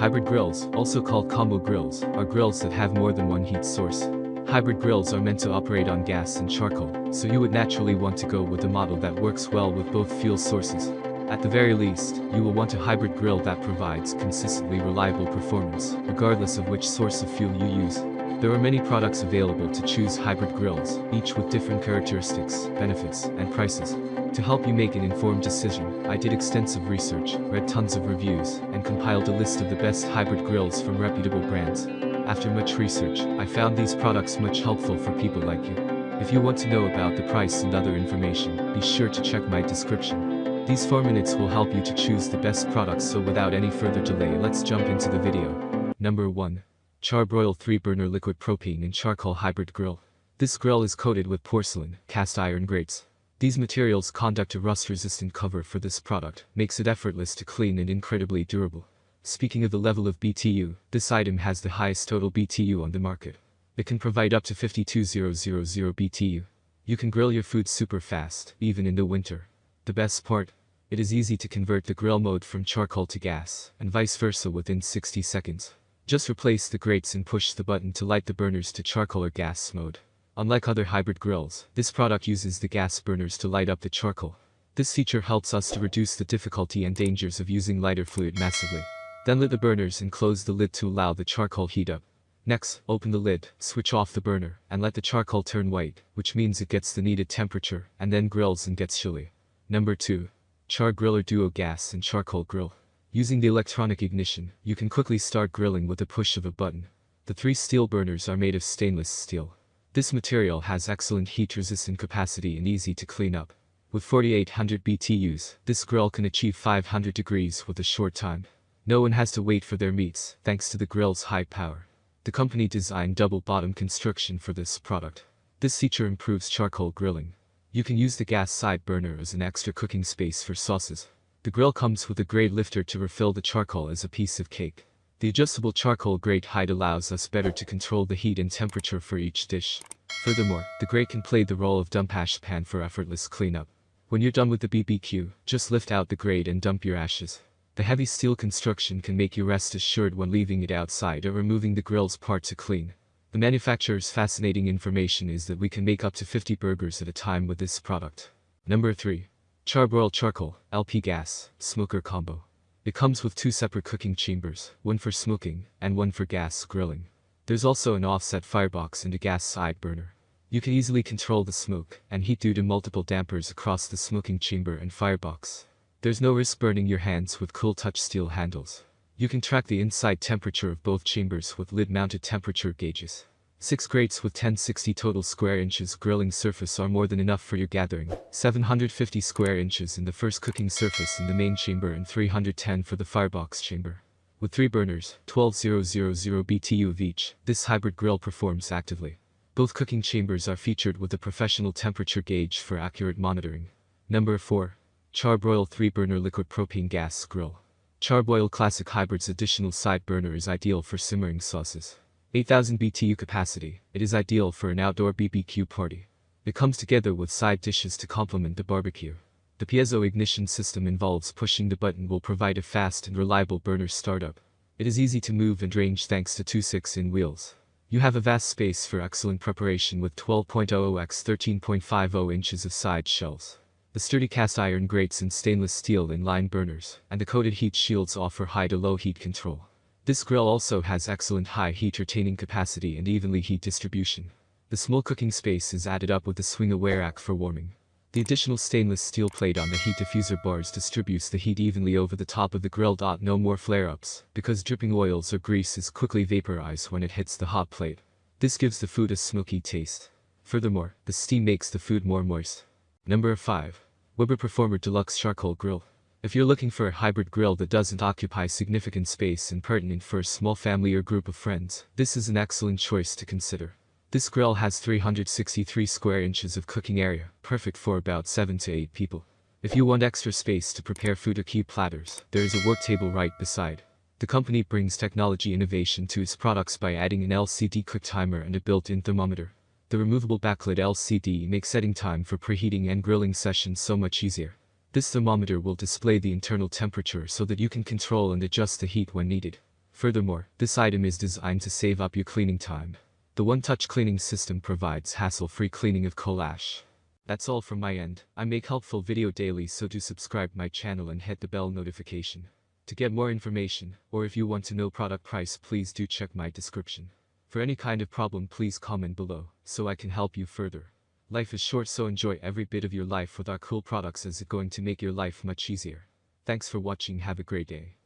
Hybrid grills, also called combo grills, are grills that have more than one heat source. Hybrid grills are meant to operate on gas and charcoal, so you would naturally want to go with a model that works well with both fuel sources. At the very least, you will want a hybrid grill that provides consistently reliable performance, regardless of which source of fuel you use. There are many products available to choose hybrid grills, each with different characteristics, benefits, and prices. To help you make an informed decision, I did extensive research, read tons of reviews, and compiled a list of the best hybrid grills from reputable brands. After much research, I found these products much helpful for people like you. If you want to know about the price and other information, be sure to check my description. These 4 minutes will help you to choose the best products, so without any further delay, let's jump into the video. Number 1. CharBroil 3-burner liquid propane and charcoal hybrid grill. This grill is coated with porcelain, cast iron grates. These materials conduct a rust-resistant cover for this product, makes it effortless to clean and incredibly durable. Speaking of the level of BTU, this item has the highest total BTU on the market. It can provide up to 52,000 BTU. You can grill your food super fast, even in the winter. The best part? It is easy to convert the grill mode from charcoal to gas, and vice versa within 60 seconds. Just replace the grates and push the button to light the burners to charcoal or gas mode. Unlike other hybrid grills, this product uses the gas burners to light up the charcoal. This feature helps us to reduce the difficulty and dangers of using lighter fluid massively. Then lit the burners and close the lid to allow the charcoal heat up. Next, open the lid, switch off the burner, and let the charcoal turn white, which means it gets the needed temperature, and then grills and gets chilly. Number 2. CharGroil Duo Gas and Charcoal Grill. Using the electronic ignition, you can quickly start grilling with the push of a button. The 3 steel burners are made of stainless steel. This material has excellent heat-resistant capacity and easy to clean up. With 4,800 BTUs, this grill can achieve 500 degrees with a short time. No one has to wait for their meats, thanks to the grill's high power. The company designed double-bottom construction for this product. This feature improves charcoal grilling. You can use the gas side burner as an extra cooking space for sauces. The grill comes with a grate lifter to refill the charcoal as a piece of cake. The adjustable charcoal grate height allows us better to control the heat and temperature for each dish. Furthermore, the grate can play the role of dump ash pan for effortless cleanup. When you're done with the BBQ, just lift out the grate and dump your ashes. The heavy steel construction can make you rest assured when leaving it outside or removing the grill's part to clean. The manufacturer's fascinating information is that we can make up to 50 burgers at a time with this product. Number 3. CharBroil Charcoal, LP Gas, Smoker Combo. It comes with 2 separate cooking chambers, one for smoking, and one for gas grilling. There's also an offset firebox and a gas side burner. You can easily control the smoke and heat due to multiple dampers across the smoking chamber and firebox. There's no risk burning your hands with cool touch steel handles. You can track the inside temperature of both chambers with lid-mounted temperature gauges. 6 grates with 1060 total square inches grilling surface are more than enough for your gathering, 750 square inches in the first cooking surface in the main chamber and 310 for the firebox chamber. With 3 burners, 12,000 BTU of each, this hybrid grill performs actively. Both cooking chambers are featured with a professional temperature gauge for accurate monitoring. Number 4. CharBroil 3-burner liquid propane gas grill. CharBroil Classic Hybrid's additional side burner is ideal for simmering sauces. 8,000 BTU capacity, it is ideal for an outdoor BBQ party. It comes together with side dishes to complement the barbecue. The piezo ignition system involves pushing the button will provide a fast and reliable burner startup. It is easy to move and range thanks to 2 6-in wheels. You have a vast space for excellent preparation with 12.00 x 13.50 inches of side shelves. The sturdy cast iron grates and stainless steel inline burners, and the coated heat shields offer high to low heat control. This grill also has excellent high heat retaining capacity and evenly heat distribution. The small cooking space is added up with the swing-away rack for warming. The additional stainless steel plate on the heat diffuser bars distributes the heat evenly over the top of the grill. No more flare-ups, because dripping oils or grease is quickly vaporized when it hits the hot plate. This gives the food a smoky taste. Furthermore, the steam makes the food more moist. Number 5. Weber Performer Deluxe Charcoal Grill. If you're looking for a hybrid grill that doesn't occupy significant space and pertinent for a small family or group of friends, this is an excellent choice to consider. This grill has 363 square inches of cooking area, perfect for about 7 to 8 people. If you want extra space to prepare food or key platters, there is a work table right beside. The company brings technology innovation to its products by adding an LCD cook timer and a built-in thermometer. The removable backlit LCD makes setting time for preheating and grilling sessions so much easier. This thermometer will display the internal temperature so that you can control and adjust the heat when needed. Furthermore, this item is designed to save up your cleaning time. The one-touch cleaning system provides hassle-free cleaning of coal ash. That's all from my end. I make helpful video daily, so do subscribe my channel and hit the bell notification. To get more information, or if you want to know product price, please do check my description. For any kind of problem, please comment below, so I can help you further. Life is short, so enjoy every bit of your life with our cool products, as it's going to make your life much easier. Thanks for watching, have a great day.